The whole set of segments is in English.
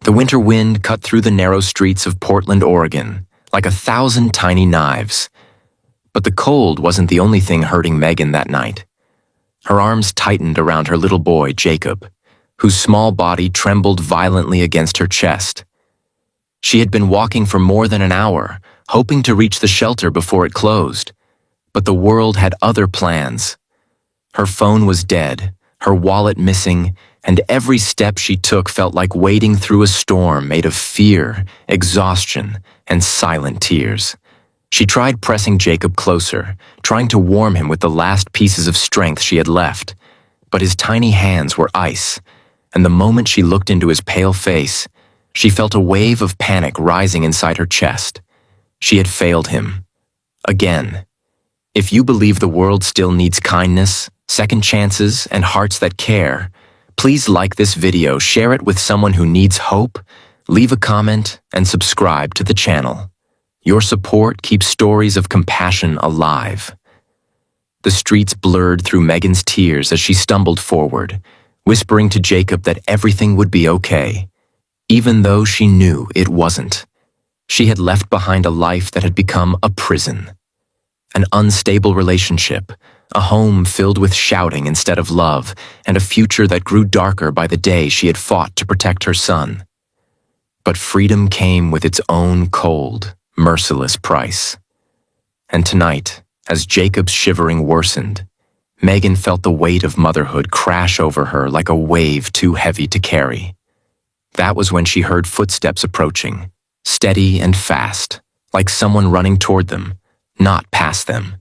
The winter wind cut through the narrow streets of Portland, Oregon, like 1,000 tiny knives. But the cold wasn't the only thing hurting Megan that night. Her arms tightened around her little boy, Jacob, whose small body trembled violently against her chest. She had been walking for more than an hour, hoping to reach the shelter before it closed. But the world had other plans. Her phone was dead, her wallet missing, and every step she took felt like wading through a storm made of fear, exhaustion, and silent tears. She tried pressing Jacob closer, trying to warm him with the last pieces of strength she had left. But his tiny hands were ice, and the moment she looked into his pale face, she felt a wave of panic rising inside her chest. She had failed him. Again. If you believe the world still needs kindness, second chances, and hearts that care, please like this video, share it with someone who needs hope, leave a comment, and subscribe to the channel. Your support keeps stories of compassion alive. The streets blurred through Megan's tears as she stumbled forward, whispering to Jacob that everything would be okay, even though she knew it wasn't. She had left behind a life that had become a prison. An unstable relationship, a home filled with shouting instead of love, and a future that grew darker by the day she had fought to protect her son. But freedom came with its own cold, merciless price. And tonight, as Jacob's shivering worsened, Megan felt the weight of motherhood crash over her like a wave too heavy to carry. That was when she heard footsteps approaching, steady and fast, like someone running toward them, not past them.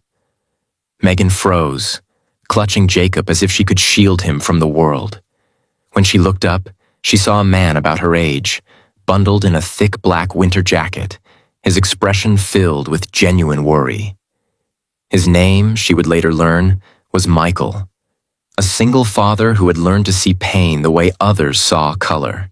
Megan froze, clutching Jacob as if she could shield him from the world. When she looked up, she saw a man about her age, bundled in a thick black winter jacket, his expression filled with genuine worry. His name, she would later learn, was Michael, a single father who had learned to see pain the way others saw color.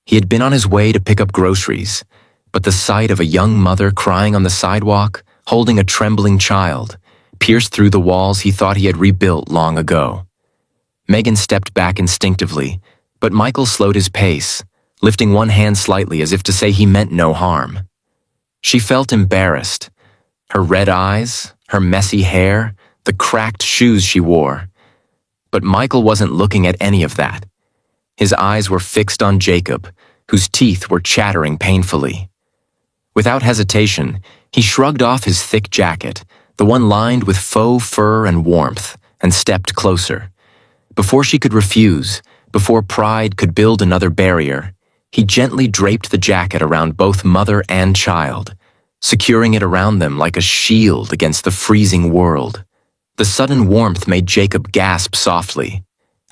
He had been on his way to pick up groceries, but the sight of a young mother crying on the sidewalk, holding a trembling child, pierced through the walls he thought he had rebuilt long ago. Megan stepped back instinctively, but Michael slowed his pace, lifting one hand slightly as if to say he meant no harm. She felt embarrassed. Her red eyes, her messy hair, the cracked shoes she wore. But Michael wasn't looking at any of that. His eyes were fixed on Jacob, whose teeth were chattering painfully. Without hesitation, he shrugged off his thick jacket, the one lined with faux fur and warmth, and stepped closer. Before she could refuse, before pride could build another barrier, he gently draped the jacket around both mother and child, securing it around them like a shield against the freezing world. The sudden warmth made Jacob gasp softly,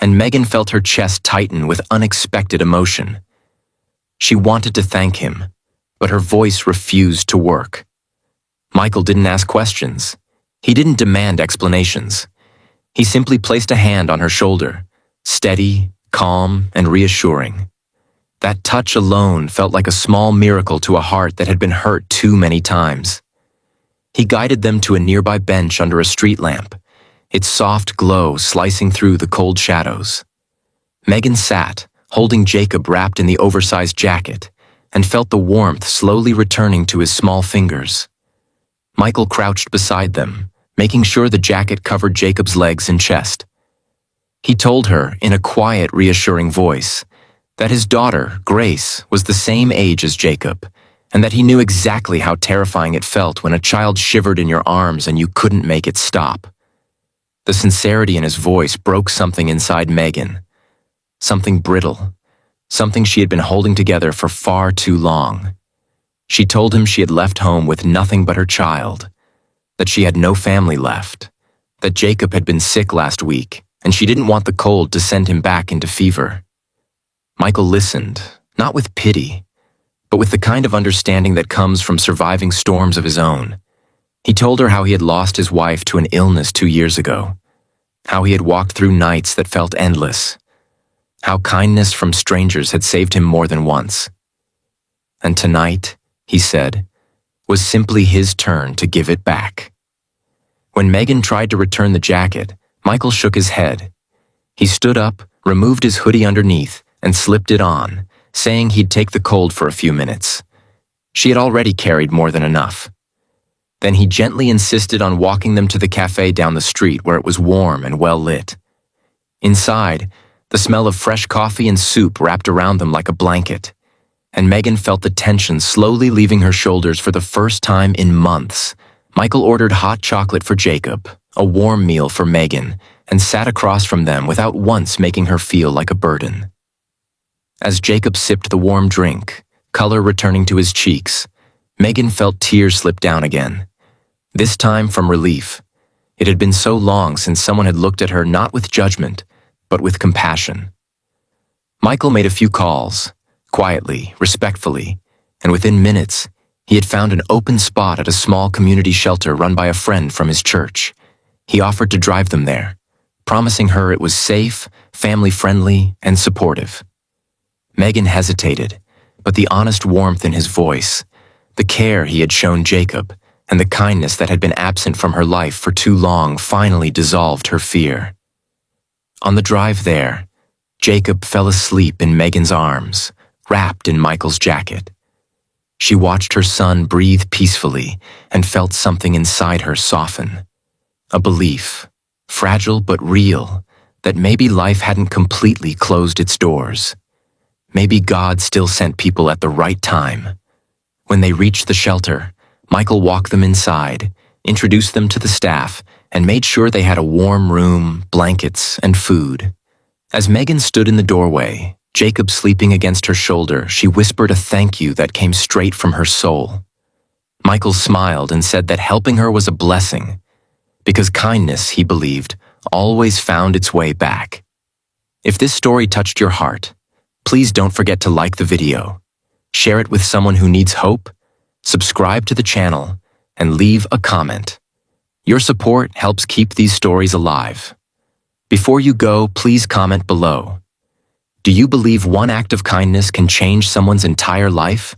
and Megan felt her chest tighten with unexpected emotion. She wanted to thank him, but her voice refused to work. Michael didn't ask questions. He didn't demand explanations. He simply placed a hand on her shoulder, steady, calm, and reassuring. That touch alone felt like a small miracle to a heart that had been hurt too many times. He guided them to a nearby bench under a street lamp, its soft glow slicing through the cold shadows. Megan sat, holding Jacob wrapped in the oversized jacket, and felt the warmth slowly returning to his small fingers. Michael crouched beside them, making sure the jacket covered Jacob's legs and chest. He told her, in a quiet, reassuring voice, that his daughter, Grace, was the same age as Jacob, and that he knew exactly how terrifying it felt when a child shivered in your arms and you couldn't make it stop. The sincerity in his voice broke something inside Megan. Something brittle. Something she had been holding together for far too long. She told him she had left home with nothing but her child, that she had no family left, that Jacob had been sick last week, and she didn't want the cold to send him back into fever. Michael listened, not with pity, but with the kind of understanding that comes from surviving storms of his own. He told her how he had lost his wife to an illness 2 years ago, how he had walked through nights that felt endless, how kindness from strangers had saved him more than once. And tonight, he said, was simply his turn to give it back. When Megan tried to return the jacket, Michael shook his head. He stood up, removed his hoodie underneath, and slipped it on, saying he'd take the cold for a few minutes. She had already carried more than enough. Then he gently insisted on walking them to the cafe down the street where it was warm and well lit. Inside, the smell of fresh coffee and soup wrapped around them like a blanket, and Megan felt the tension slowly leaving her shoulders for the first time in months. Michael ordered hot chocolate for Jacob, a warm meal for Megan, and sat across from them without once making her feel like a burden. As Jacob sipped the warm drink, color returning to his cheeks, Megan felt tears slip down again. This time from relief. It had been so long since someone had looked at her not with judgment, but with compassion. Michael made a few calls, quietly, respectfully, and within minutes, he had found an open spot at a small community shelter run by a friend from his church. He offered to drive them there, promising her it was safe, family-friendly, and supportive. Megan hesitated, but the honest warmth in his voice, the care he had shown Jacob, and the kindness that had been absent from her life for too long finally dissolved her fear. On the drive there, Jacob fell asleep in Megan's arms, wrapped in Michael's jacket. She watched her son breathe peacefully and felt something inside her soften. A belief, fragile but real, that maybe life hadn't completely closed its doors. Maybe God still sent people at the right time. When they reached the shelter, Michael walked them inside, introduced them to the staff, and made sure they had a warm room, blankets, and food. As Megan stood in the doorway, Jacob sleeping against her shoulder, she whispered a thank you that came straight from her soul. Michael smiled and said that helping her was a blessing, because kindness, he believed, always found its way back. If this story touched your heart, please don't forget to like the video, share it with someone who needs hope, subscribe to the channel, and leave a comment. Your support helps keep these stories alive. Before you go, please comment below. Do you believe one act of kindness can change someone's entire life?